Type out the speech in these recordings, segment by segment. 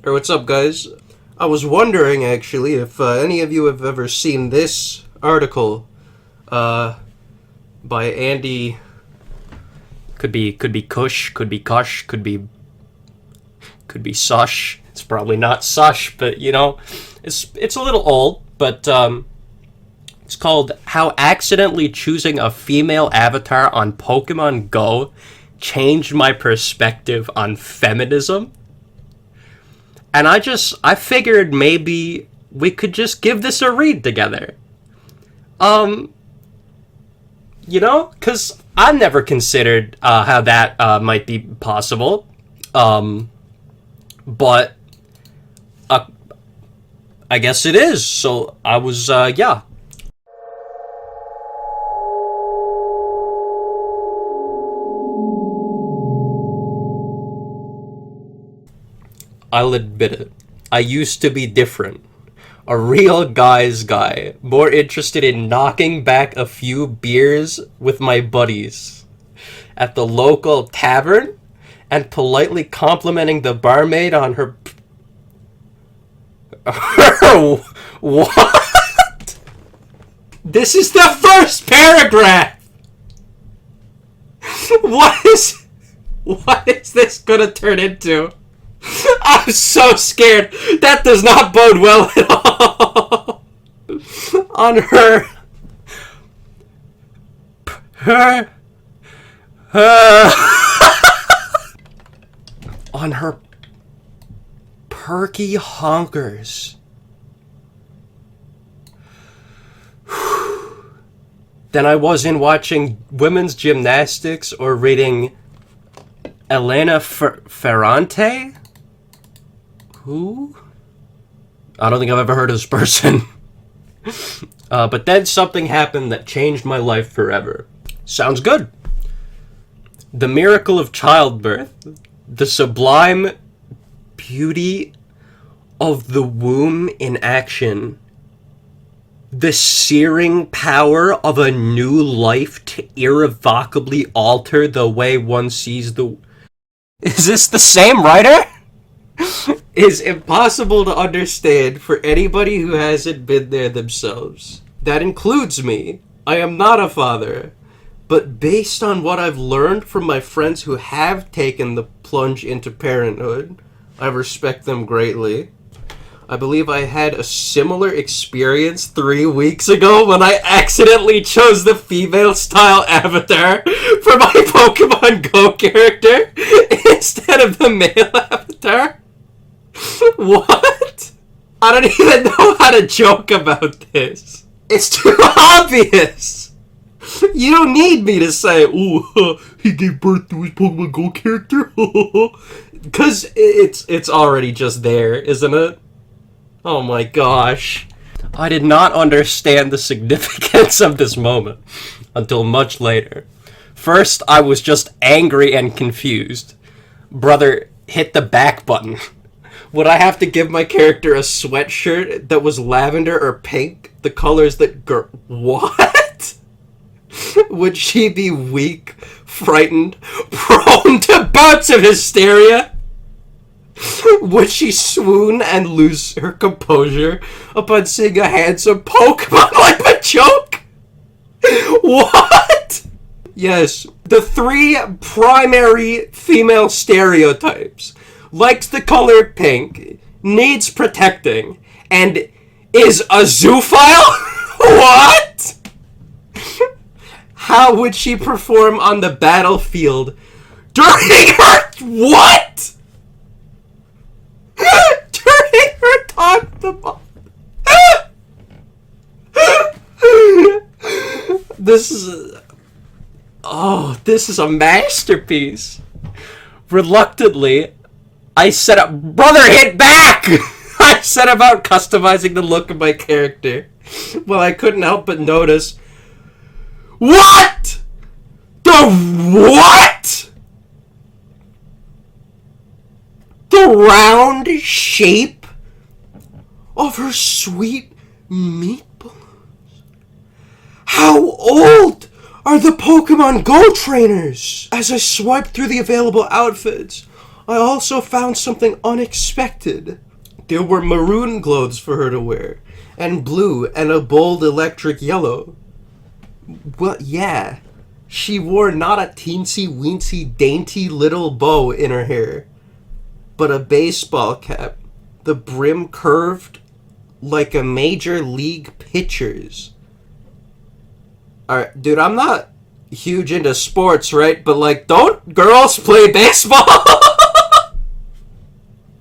Or what's up, guys? I was wondering, actually, if any of you have ever seen this article by Andy. Could be Kush, could be Kush, could be Sush. It's probably not Sush, but it's a little old, but it's called "How Accidentally Choosing a Female Avatar on Pokemon Go Changed My Perspective on Feminism." And I figured maybe we could just give this a read together. Because I never considered how that might be possible. But I guess it is. So I was, yeah. I'll admit it. I used to be different. A real guy's guy. More interested in knocking back a few beers with my buddies at the local tavern and politely complimenting the barmaid on her... What? This is the first paragraph! What is this gonna turn into? I'm so scared. That does not bode well at all. On on her perky honkers. Then I wasn't watching women's gymnastics or reading Elena Ferrante? Who? I don't think I've ever heard of this person. But then something happened that changed my life forever. Sounds good. The miracle of childbirth, the sublime beauty of the womb in action, the searing power of a new life to irrevocably alter the way one sees the... Is this the same writer? Is impossible to understand for anybody who hasn't been there themselves. That includes me. I am not a father. But based on what I've learned from my friends who have taken the plunge into parenthood, I respect them greatly. I believe I had a similar experience 3 weeks ago when I accidentally chose the female-style avatar for my Pokemon Go character instead of the male avatar. What? I don't even know how to joke about this. It's too obvious. You don't need me to say, "Ooh, he gave birth to his Pokemon Go character." Because it's already just there, isn't it? Oh my gosh. I did not understand the significance of this moment until much later. First, I was just angry and confused. Brother, hit the back button. Would I have to give my character a sweatshirt that was lavender or pink? The colors that What? Would she be weak, frightened, prone to bouts of hysteria? Would she swoon and lose her composure upon seeing a handsome Pokemon like a joke? What? Yes, the 3 primary female stereotypes. Likes the color pink, needs protecting, and is a zoophile? What? How would she perform on the battlefield during her... What? During her talk to mom. This is a masterpiece. Reluctantly, I set up... Brother, hit back! I set about customizing the look of my character. Well, I couldn't help but notice... What? The what? The round shape of her sweet meatballs. How old are the Pokemon Go trainers? As I swiped through the available outfits, I also found something unexpected. There were maroon clothes for her to wear, and blue, and a bold electric yellow. Well, yeah. She wore not a teensy-weensy dainty little bow in her hair, but a baseball cap, the brim curved like a major league pitcher's. Alright, dude, I'm not huge into sports, right? But, like, don't girls play baseball?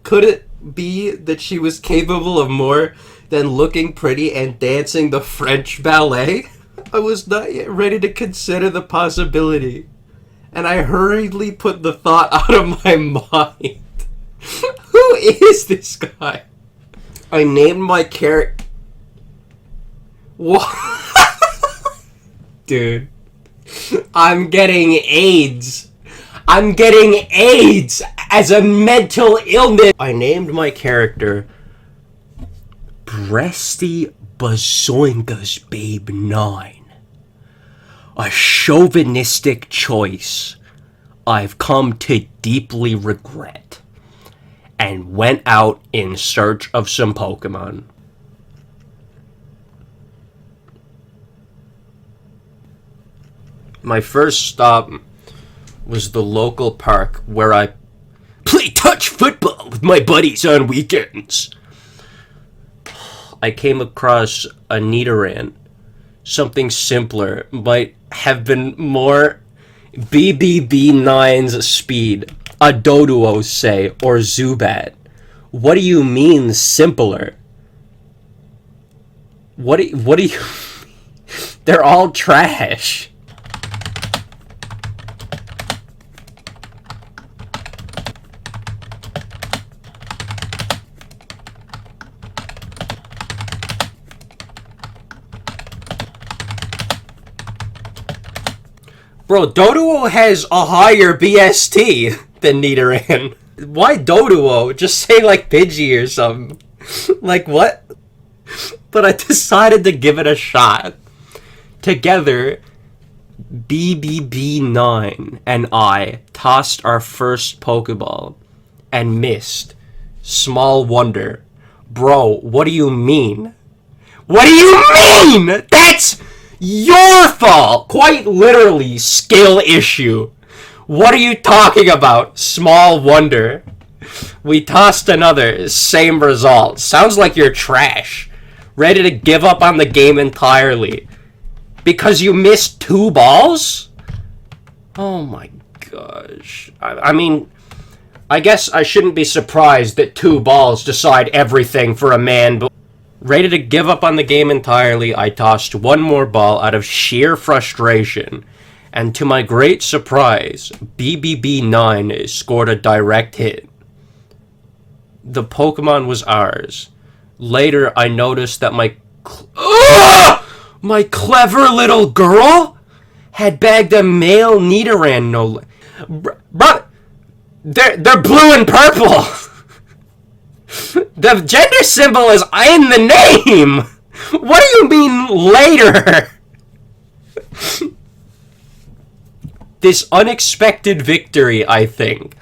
Could it be that she was capable of more than looking pretty and dancing the French ballet? I was not yet ready to consider the possibility, and I hurriedly put the thought out of my mind. Who is this guy? I named my character... What? Dude. I'm getting AIDS. I'm getting AIDS as a mental illness. I named my character Breasty Bazoingas Babe 9. A chauvinistic choice I've come to deeply regret, and went out in search of some Pokemon. My first stop was the local park where I play touch football with my buddies on weekends. I came across a Nidoran. Something simpler might have been more BBB9's speed, a Doduo, say, or Zubat. What do you mean simpler? What do you... They're all trash. Bro, Doduo has a higher BST than Nidoran. Why Doduo? Just say like Pidgey or something. Like what? But I decided to give it a shot. Together, BBB9 and I tossed our first Pokeball and missed. Small wonder. Bro, what do you mean? What do you mean? That's your fault! Quite literally, skill issue. What are you talking about? Small wonder. We tossed another, same result. Sounds like you're trash. Ready to give up on the game entirely. Because you missed 2 balls? Oh my gosh. I mean, I guess I shouldn't be surprised that 2 balls decide everything for a man, but ready to give up on the game entirely, I tossed one more ball out of sheer frustration, and to my great surprise, BBB9 scored a direct hit. The Pokemon was ours. Later, I noticed that my clever little girl had bagged a male Nidoran, Bruh, they're blue and purple! The gender symbol is in the name! What do you mean later? This unexpected victory, I think,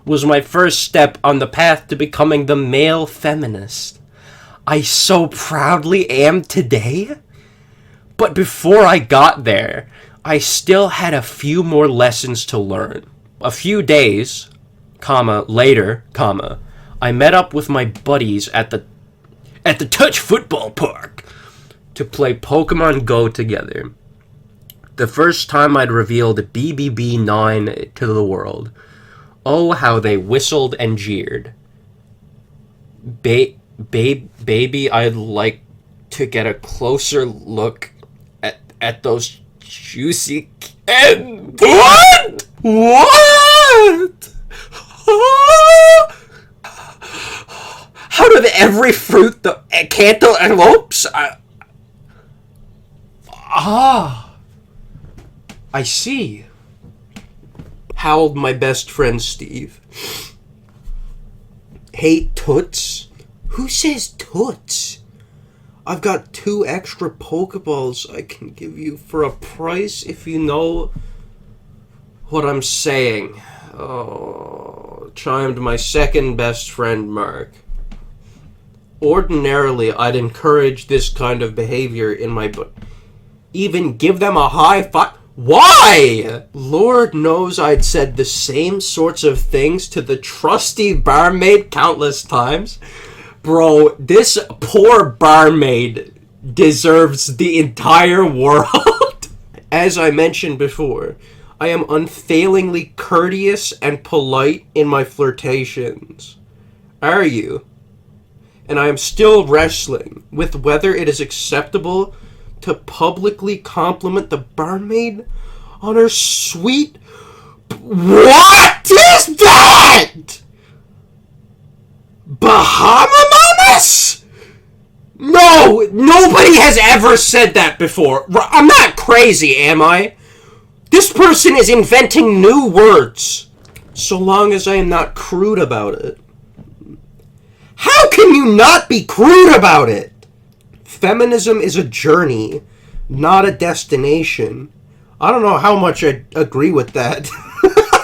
was my first step on the path to becoming the male feminist I so proudly am today. But before I got there, I still had a few more lessons to learn. A few days, later, I met up with my buddies at the touch football park to play Pokemon Go together. The first time I'd revealed BBB9 to the world. Oh, how they whistled and jeered. Baby, I'd like to get a closer look at those juicy... And what? What? How did every fruit, the cantaloupes... I see. Howled my best friend Steve. Hey, Toots? Who says Toots? I've got 2 extra Pokeballs I can give you for a price if you know what I'm saying. Oh, chimed my second best friend, Mark. Ordinarily, I'd encourage this kind of behavior in my book. Even give them a high five. Why? Lord knows I'd said the same sorts of things to the trusty barmaid countless times. Bro, this poor barmaid deserves the entire world. As I mentioned before, I am unfailingly courteous and polite in my flirtations. Are you? And I am still wrestling with whether it is acceptable to publicly compliment the barmaid on her sweet... What is that? Bahamamas? No, nobody has ever said that before. I'm not crazy, am I? This person is inventing new words, so long as I am not crude about it. How can you not be crude about it? Feminism is a journey, not a destination. I don't know how much I agree with that.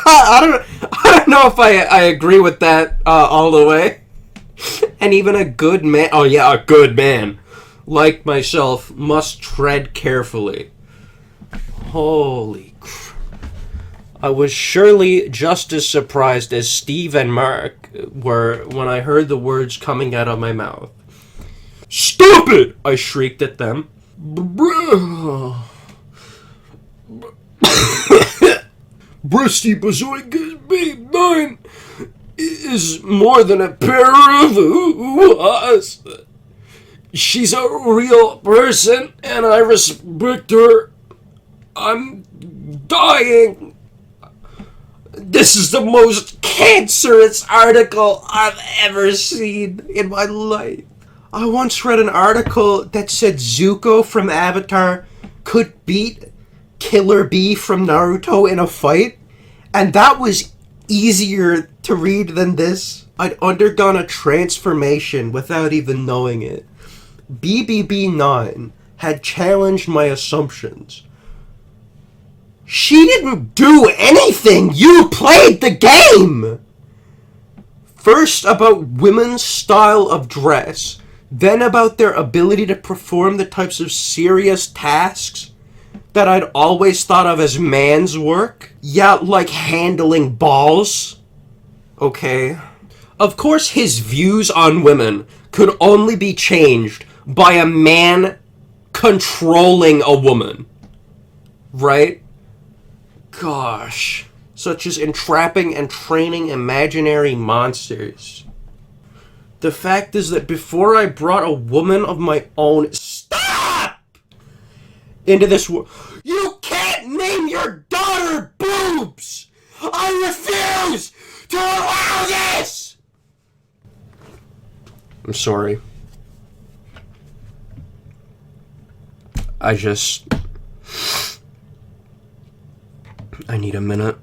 I don't know if I agree with that all the way. And even a good man, oh yeah, a good man, like myself, must tread carefully. Holy crap. I was surely just as surprised as Steve and Mark were when I heard the words coming out of my mouth. Stop it! I shrieked at them. Breasty Bazoinka's babe 9 is more than a pair of us. She's a real person and I respect her. I'm dying. This is the most cancerous article I've ever seen in my life. I once read an article that said Zuko from Avatar could beat Killer Bee from Naruto in a fight, and that was easier to read than this. I'd undergone a transformation without even knowing it. BBB9 had challenged my assumptions. She didn't do anything! You played the game! First about women's style of dress, then about their ability to perform the types of serious tasks that I'd always thought of as man's work. Yeah, like handling balls. Okay. Of course, his views on women could only be changed by a man controlling a woman. Right? Gosh. Such as entrapping and training imaginary monsters. The fact is that before I brought a woman of my own... Stop! Into this world... You can't name your daughter Boobs! I refuse to allow this! I'm sorry. I need a minute.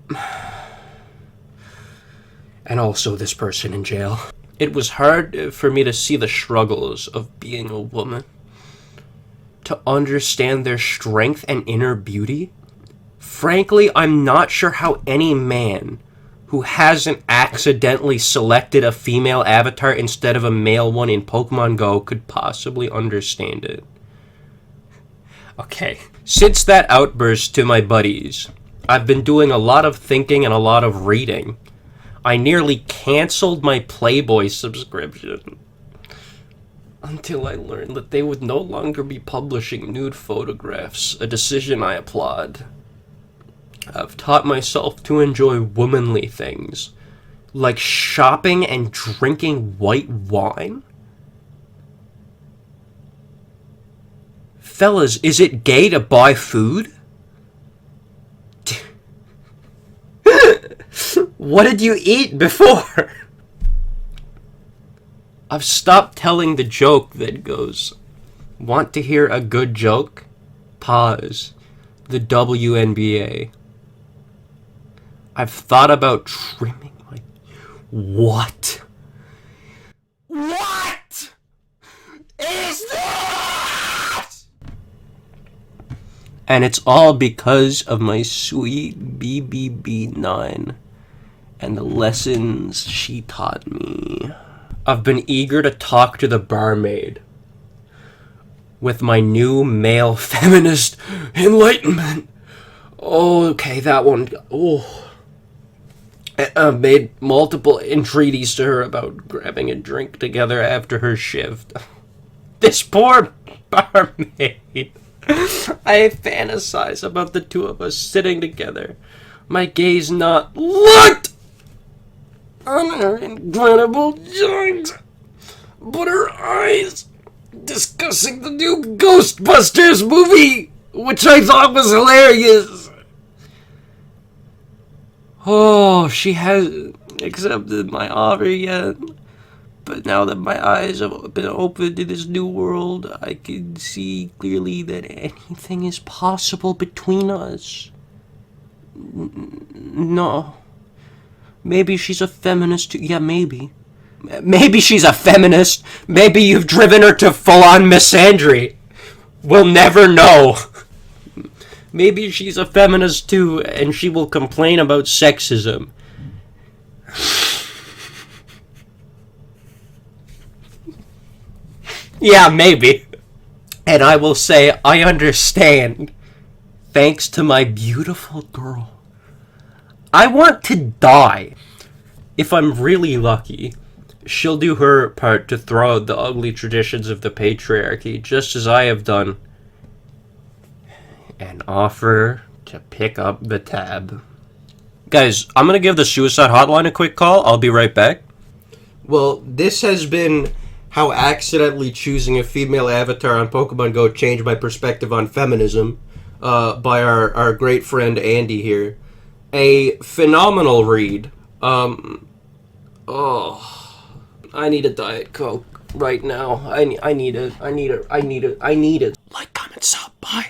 And also this person in jail. It was hard for me to see the struggles of being a woman. To understand their strength and inner beauty. Frankly, I'm not sure how any man who hasn't accidentally selected a female avatar instead of a male one in Pokemon Go could possibly understand it. Okay, since that outburst to my buddies, I've been doing a lot of thinking and a lot of reading. I nearly canceled my Playboy subscription until I learned that they would no longer be publishing nude photographs, a decision I applaud. I've taught myself to enjoy womanly things, like shopping and drinking white wine. Fellas, is it gay to buy food? What did you eat before? I've stopped telling the joke that goes, want to hear a good joke? Pause. The WNBA. I've thought about trimming my... What? What is this? And it's all because of my sweet BBB9. and the lessons she taught me. I've been eager to talk to the barmaid with my new male feminist enlightenment. Oh, okay, that one. Oh. I've made multiple entreaties to her about grabbing a drink together after her shift. This poor barmaid. I fantasize about the two of us sitting together, my gaze not locked on her incredible joint, but her eyes discussing the new Ghostbusters movie, which I thought was hilarious. Oh, she hasn't accepted my offer yet. But now that my eyes have been opened to this new world, I can see clearly that anything is possible between us. No. Maybe she's a feminist too. Yeah, maybe. Maybe she's a feminist. Maybe you've driven her to full-on misandry. We'll never know. Maybe she's a feminist too, and she will complain about sexism. Yeah, maybe. And I will say, I understand. Thanks to my beautiful girl. I want to die. If I'm really lucky, she'll do her part to throw out the ugly traditions of the patriarchy, just as I have done, and offer to pick up the tab. Guys, I'm gonna give the suicide hotline a quick call. I'll be right back. Well, this has been how accidentally choosing a female avatar on Pokemon Go changed my perspective on feminism, by our great friend Andy here. A phenomenal read. I need a Diet Coke right now. I need it. Like, comment, sub, bye.